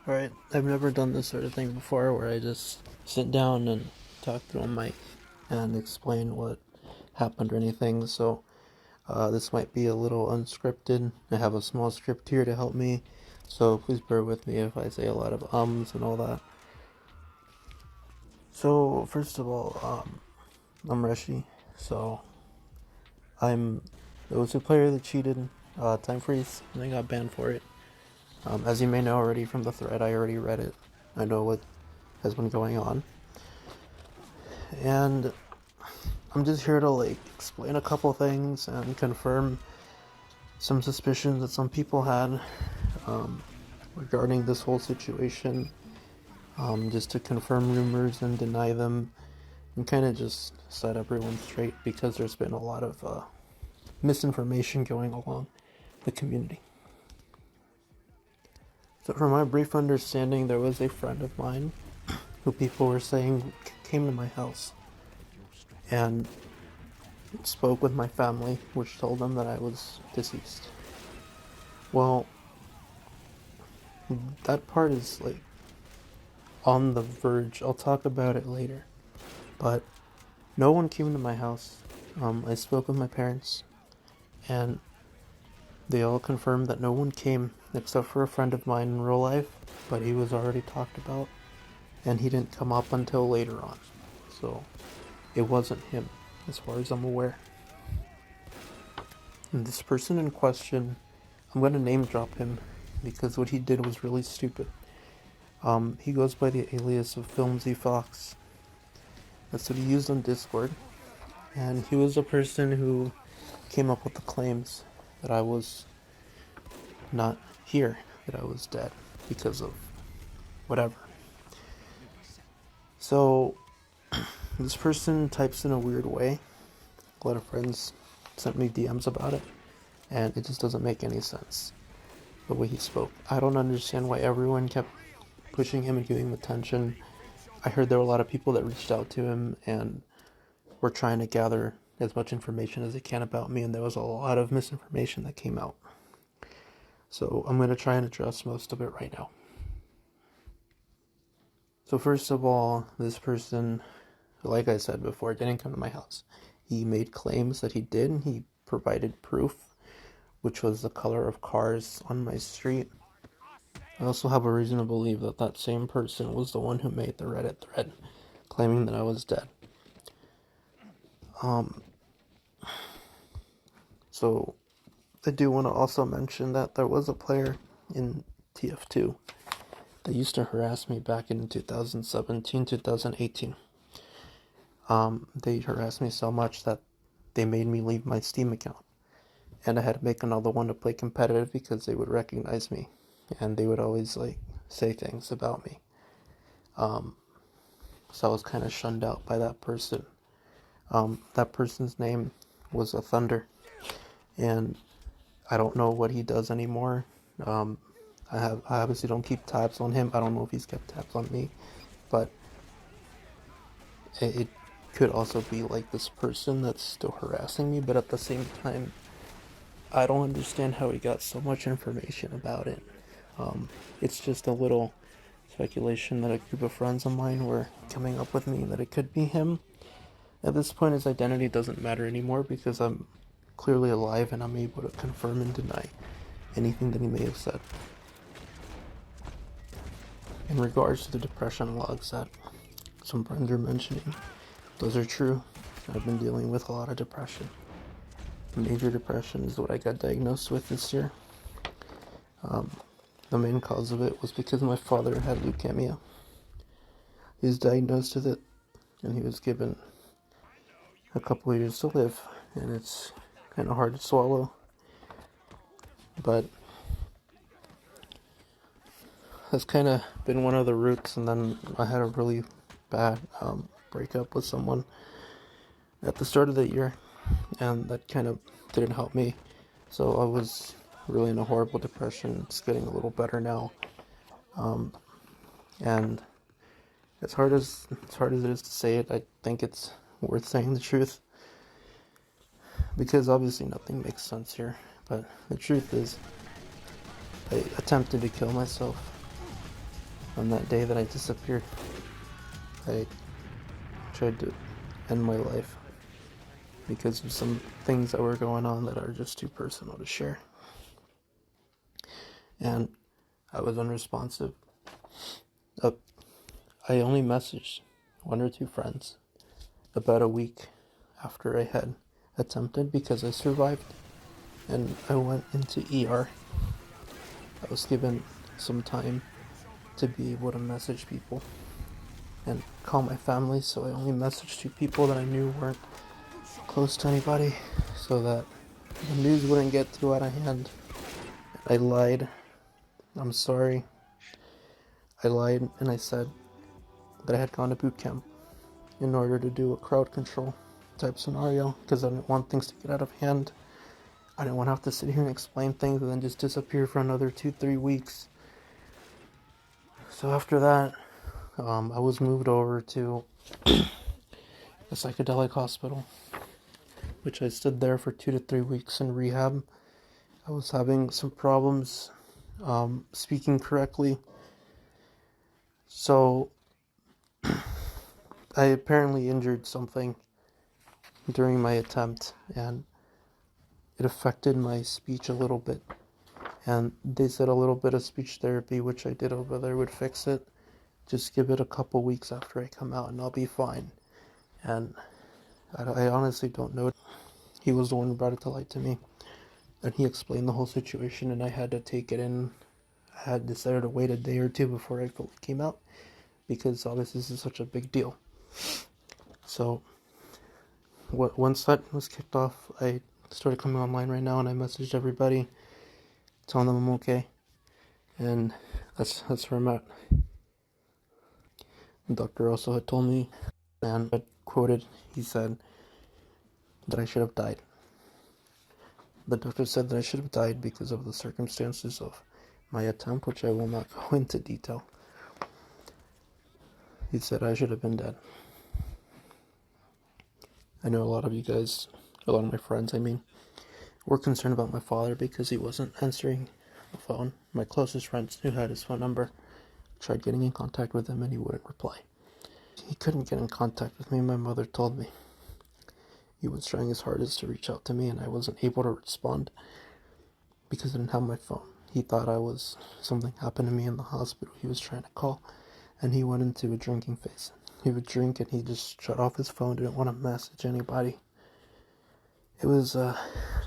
Alright, I've never done this sort of thing before where I just sit down and talk through a mic and explain what happened or anything, so this might be a little unscripted. I have a small script here to help me, so please bear with me if I say a lot of ums and all that. So, first of all, I'm Reshi, so I'm the OSU player that cheated Time Freeze, and I got banned for it. As you may know already from the thread, I already read it. I know what has been going on. And I'm just here to explain a couple things and confirm some suspicions that some people had regarding this whole situation, just to confirm rumors and deny them, and kind of just set everyone straight because there's been a lot of misinformation going along the community. So from my brief understanding, there was a friend of mine who people were saying came to my house and spoke with my family, which told them that I was deceased. Well, that part is on the verge. I'll talk about it later. But no one came to my house. I spoke with my parents, and they all confirmed that no one came except for a friend of mine in real life, but he was already talked about, and he didn't come up until later on. So it wasn't him, as far as I'm aware. And this person in question, I'm going to name drop him because what he did was really stupid. He goes by the alias of Filmsy Fox. That's what he used on Discord. And he was a person who came up with the claims that I was not here, that I was dead because of whatever. So, this person types in a weird way. A lot of friends sent me DMs about it, and it just doesn't make any sense the way he spoke. I don't understand why everyone kept pushing him and giving him attention. I heard there were a lot of people that reached out to him and were trying to gather as much information as they can about me, and there was a lot of misinformation that came out. So I'm going to try and address most of it right now. So first of all, this person, like I said before, didn't come to my house. He made claims that he did, and he provided proof, which was the color of cars on my street. I also have a reason to believe that that same person was the one who made the Reddit thread claiming that I was dead. So I do want to also mention that there was a player in TF2 that used to harass me back in 2017, 2018. They harassed me so much that they made me leave my Steam account. And I had to make another one to play competitive because they would recognize me. And they would always say things about me. So I was kind of shunned out by that person. That person's name was a Thunder. And I don't know what he does anymore. I obviously don't keep tabs on him. I don't know if he's kept tabs on me, but it could also be like this person that's still harassing me. But at the same time, I don't understand how he got so much information about it. It's just a little speculation that a group of friends of mine were coming up with me that it could be him. At this point, his identity doesn't matter anymore because I'm clearly alive and I'm able to confirm and deny anything that he may have said. In regards to the depression logs that some friends are mentioning, those are true. I've been dealing with a lot of depression. Major depression is what I got diagnosed with this year. The main cause of it was because my father had leukemia. He was diagnosed with it, and he was given a couple of years to live, and it's kind of hard to swallow. But that's kind of been one of the roots, and then I had a really bad breakup with someone at the start of the year, and that kind of didn't help me. So I was really in a horrible depression. It's getting a little better now, and as hard as it is to say it, I think it's worth saying the truth, because obviously nothing makes sense here. But the truth is, I attempted to kill myself, On that day that I disappeared, I tried to end my life because of some things that were going on that are just too personal to share. And I was unresponsive. I only messaged one or two friends about a week after I had attempted because I survived and I went into ER. I was given some time to be able to message people and call my family, so I only messaged two people that I knew weren't close to anybody so that the news wouldn't get too out of hand. I lied. I'm sorry. I lied and I said that I had gone to boot camp in order to do a crowd control type scenario because I didn't want things to get out of hand. I didn't want to have to sit here and explain things and then just disappear for another 2-3 weeks. So after that, I was moved over to a psychedelic hospital, which I stood there for 2 to 3 weeks in rehab. I was having some problems speaking correctly. So I apparently injured something during my attempt and it affected my speech a little bit. And they said a little bit of speech therapy, which I did over there, would fix it. Just give it a couple weeks after I come out and I'll be fine. And I honestly don't know. He was the one who brought it to light to me. And he explained the whole situation and I had to take it in. I had decided to wait a day or two before I fully came out because obviously this is such a big deal. So once that was kicked off, I started coming online right now and I messaged everybody telling them I'm okay. And that's where I'm at. The doctor also had told me, and I quoted, he said that I should have died. The doctor said that I should have died because of the circumstances of my attempt, which I will not go into detail. He said I should have been dead. I know a lot of you guys, a lot of my friends, were concerned about my father because he wasn't answering the phone. My closest friends who had his phone number tried getting in contact with him and he wouldn't reply. He couldn't get in contact with me, my mother told me. He was trying his hardest to reach out to me and I wasn't able to respond because I didn't have my phone. He thought something happened to me in the hospital. He was trying to call and he went into a drinking phase. He would drink and he just shut off his phone, didn't want to message anybody. It was,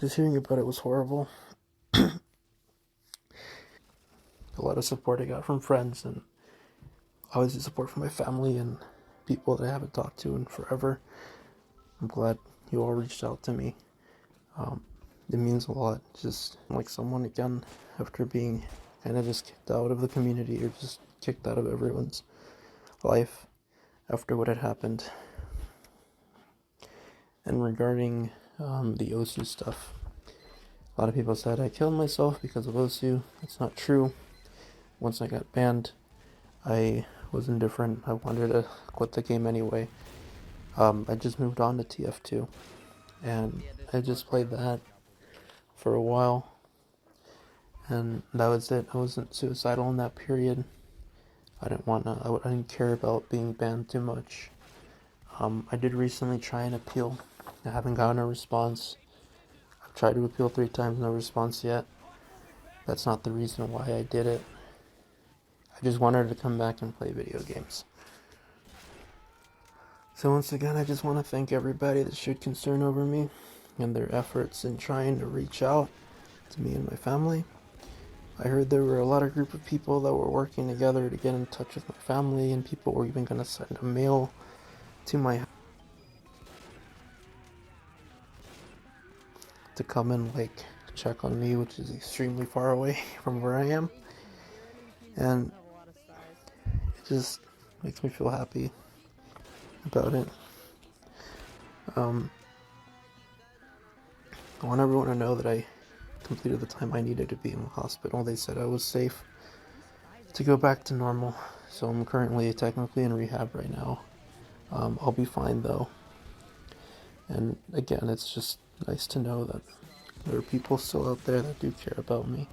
just hearing about it was horrible. A lot of support I got from friends and obviously support from my family and people that I haven't talked to in forever. I'm glad you all reached out to me. It means a lot, just like someone again after being kind of just kicked out of the community or just kicked out of everyone's life after what had happened. And regarding the OSU stuff, a lot of people said I killed myself because of OSU. It's not true. Once I got banned, I was indifferent. I wanted to quit the game anyway. I just moved on to TF2 and I just played that for a while and that was it. I wasn't suicidal in that period. I didn't care about being banned too much. I did recently try and appeal. I haven't gotten a response. I've tried to appeal 3 times, no response yet. That's not the reason why I did it. I just wanted to come back and play video games. So once again, I just want to thank everybody that showed concern over me and their efforts in trying to reach out to me and my family. I heard there were a lot of group of people that were working together to get in touch with my family, and people were even going to send a mail to my house to come and check on me, which is extremely far away from where I am. And it just makes me feel happy about it. I want everyone to know that I completed the time I needed to be in the hospital. They said I was safe to go back to normal. So I'm currently technically in rehab right now. I'll be fine though. And again, it's just nice to know that there are people still out there that do care about me,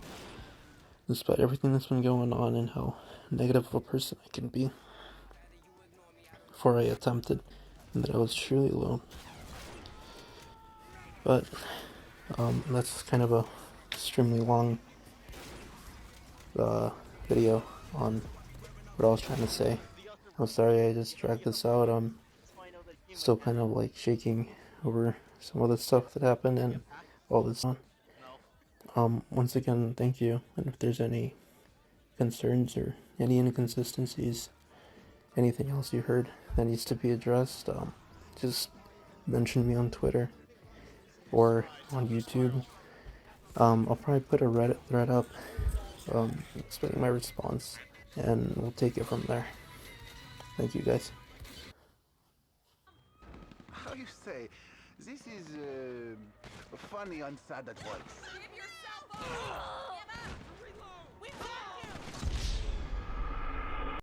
despite everything that's been going on and how negative of a person I can be before I attempted, and that I was truly alone. But that's kind of a extremely long video on what I was trying to say. I'm sorry I just dragged this out. I'm still kind of like shaking over some of the stuff that happened and all this on. Once again, thank you. And if there's any concerns or any inconsistencies, anything else you heard that needs to be addressed, just mention me on Twitter or on YouTube. I'll probably put a Reddit thread up explaining my response, and we'll take it from there. Thank you, guys. How you say? This is funny and sad at once. Give yourself up!